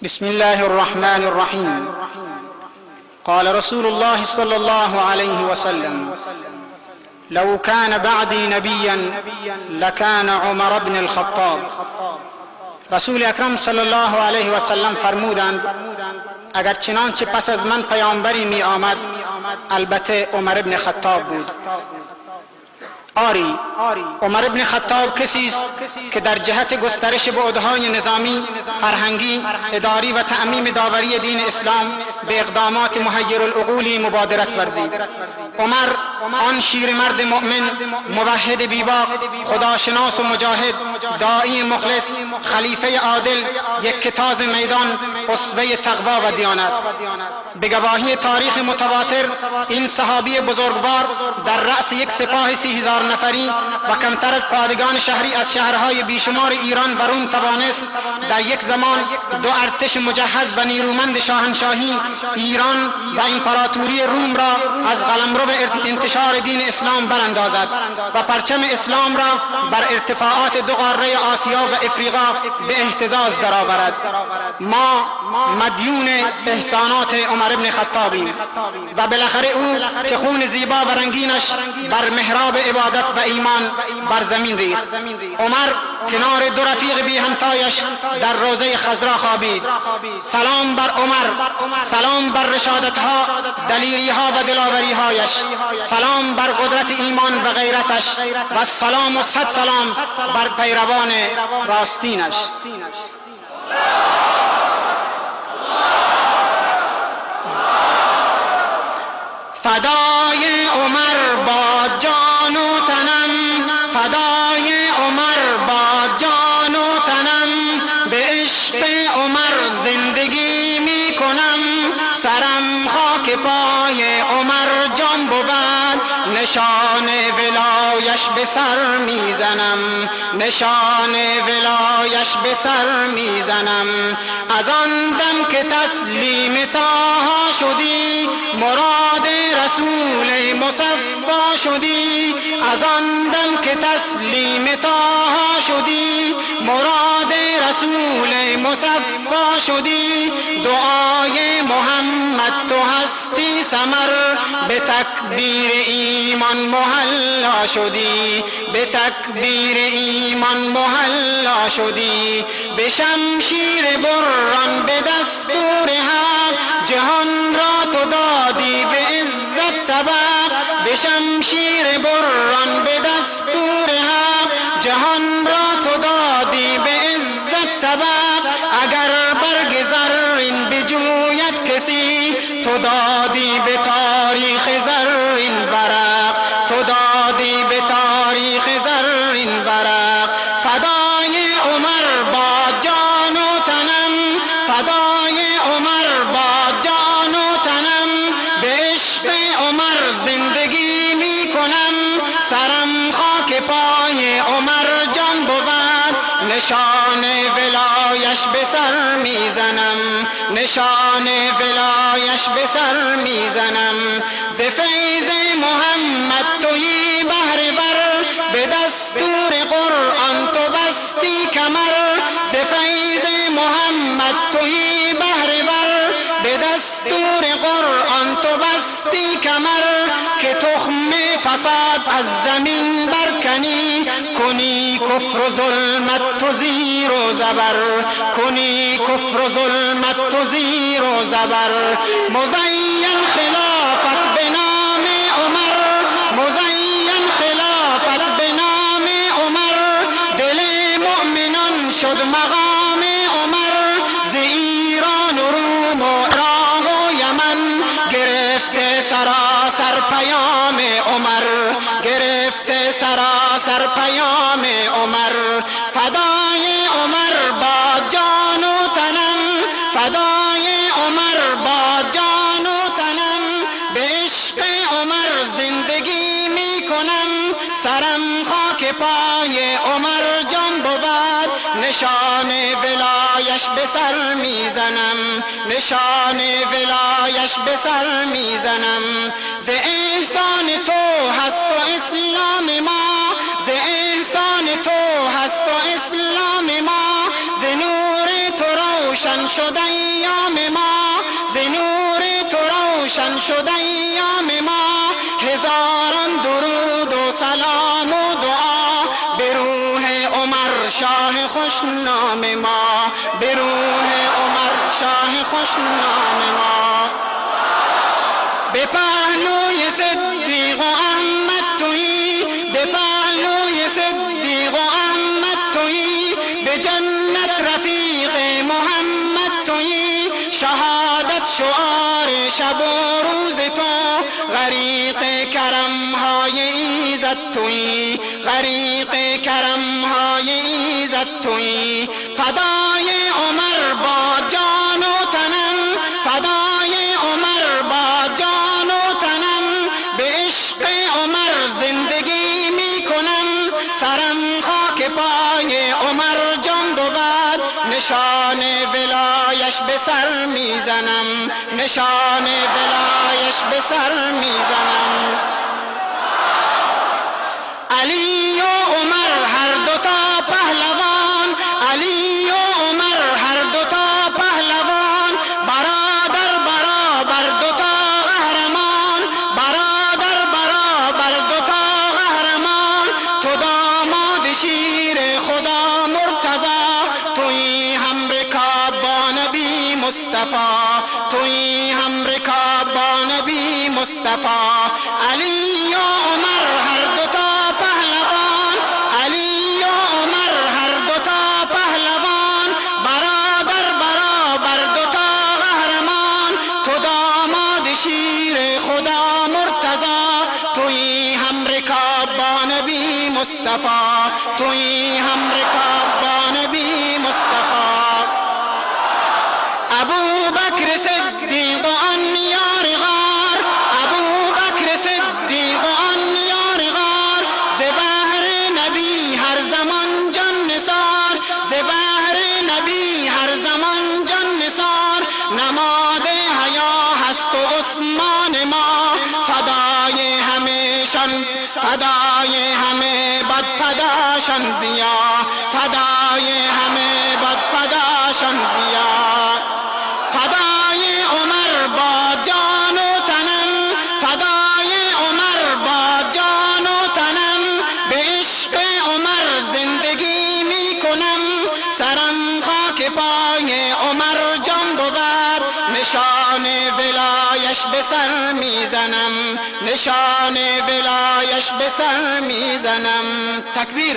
بسم الله الرحمن الرحيم. قال رسول الله صلى الله عليه وسلم: لو كان بعدي نبيا لكان عمر بن الخطاب. رسول اکرم صلی الله علیه و سلم فرمودند اگر چنانچه پس از من پیامبری می آمد البته عمر بن خطاب بود. آری، عمر بن خطاب کسی است که در جهت گسترش بعدهای نظامی، فرهنگی، اداری و تأمیم داوری دین اسلام به اقدامات محیر العقولی مبادرت ورزید. عمر آن شیرمرد مؤمن، موحد بیباک، خداشناس و مجاهد، داعی مخلص، خلیفه عادل، یک کتاز میدان، اسوه تقوا و دیانت. به گواهی تاریخ متواتر این صحابی بزرگوار در رأس یک سپاه 30,000 نفری و کمتر از پادگان شهری از شهرهای بیشمار ایران و روم توانست در یک زمان دو ارتش مجهز و نیرومند شاهنشاهی ایران و امپراتوری روم را از قلمرو انتشار دین اسلام براندازد و پرچم اسلام را بر ارتفاعات دو قاره آسیا و افریقا به اهتزاز درآورد. ما مدیون احسانات عمر بن خطابیم و بالاخره او که خون زیبا و رنگینش بر محراب عبادت و ایمان بر زمین ریخت. عمر کنار دو رفیق بی همتایش در روضه خضرا خوابید. سلام بر عمر، سلام بر رشادتها، دلیریها و دلاوریهایش، سلام بر قدرت ایمان و غیرتش و سلام و صد سلام بر پیروان راستینش. فدای عمر باد جان و تنم، فدای عمر باد جان و تنم، به عشق عمر زندگی می کنم، سرم خاک پای عمر جان بود، نشان ولایش به سر میزنم، نشان ولایش به سر میزنم. از آن دم که تسلیم طه شدی، مراد رسول مصفا شدی، از آن دم که تسلیم طه شدی، مراد رسول مصفا شدی، دعای محمد تو هستی ثمر، به تکبیر ایمان محلا شدی، به تکبیر ایمان محلا شدی، به شمشیر بران به دستور حق، جهان را تو دادی به عزت سبق، به شمشیر بران به دستور حق، جهان را تو دادی به عزت سبق. اگر برگ زرین بجوید کسی، تو دادی به تاریخ زرین ورق، تو دادی به تاریخ زرین ورق. فدای عمر باد جان و تنم، فدای عمر باد جان و تنم، به عشق عمر زندگی می کنم، سرم خاک پای عمر جان بود، نشان ولایش به سر میزنم، نشان ولایش به سر میزنم. ز فیض محمد تویی بهره ور، به دستور قرآن تو بستی کمر، ز فیض محمد تویی بهره ور، به دستور قرآن تو بستی کمر، که تخم فساد از زمین برکنی، کنی کفر و ظلمت تو زیر و زبر، کنی کفر و ظلمت تو زیر و زبر. مزین خلافت به نام عمر، مزین خلافت به نام عمر، دل مؤمنان شد مقام عمر، ز ایران و روم و عراق و یمن، گرفته سراسر پیام عمر، گرفته سراسر پیام عمر. فدای عمر باد جان و تنم، فدای عمر باد جان و تنم، به عشق عمر زندگی می کنم، سرم خاک پای عمر جان بود، نشان ولایش به سر میزنم، نشان ولایش به سر میزنم. ز احسان تو هست و اسلام ما، ز احسان تو هست و اسلام ما، ز نور تو روشن شد ایام ما، ز نور تو روشن شد ایام ما. هزاران درود و سلام و دعا به روح عمر شاه خوشنام ما، به روح عمر شاه خوشنام ما. به پهلوی صدیق و احمد تویی، به پهلوی صدیق و احمد تویی، به جنت رفیق محمد تویی. شهادت شعار شب و روز تو، غریق کرم های ایزد تویی، غریق کرم های ایزد تویی. فدای عمر با جان و تنم، فدای عمر با جان و تنم. به عشق عمر زندگی می کنم، سرم خاک پای عمر جان بود. نشان ولایش به سر میزنم، نشان ولایش به سر میزنم. علی و عمر هر دوتا پهلوان، علی و عمر هر دوتا پهلوان. برادر برابر دوتا قهرمان، برادر برابر دوتا قهرمان. تو داماد شیر خدا مرتضی، تویی هم رکاب با نبی مصطفی، تویی هم رکاب با نبی مصطفی. علی و عمر هر دوتا پهلوان، علی و عمر هر دوتا پهلوان. برادر برابر دوتا قهرمان، تو داماد شیر خدا مرتضی، تویی هم رکاب با نبی مصطفی، تویی هم رکاب با نبی مصطفی. ابو بکر صدیق و آن یار غار، ابو بکر صدیق و آن یار غار. ز بحر نبی هر زمان جان نثار، ز بحر نبی هر زمان جان نثار. نماد حیا هست و عثمان ما، فدای همیشان، فدای همه بد فداشان زیا، فدای همه بد فداشان زیا. فدای عمر با جان و تنم، فدای عمر با جان و تنم. به عشق عمر زندگی می کنم، سرم خاک پای عمر جان بود. نشان ولایش به سر میزنم، نشان ولایش به سر میزنم. تکبیر.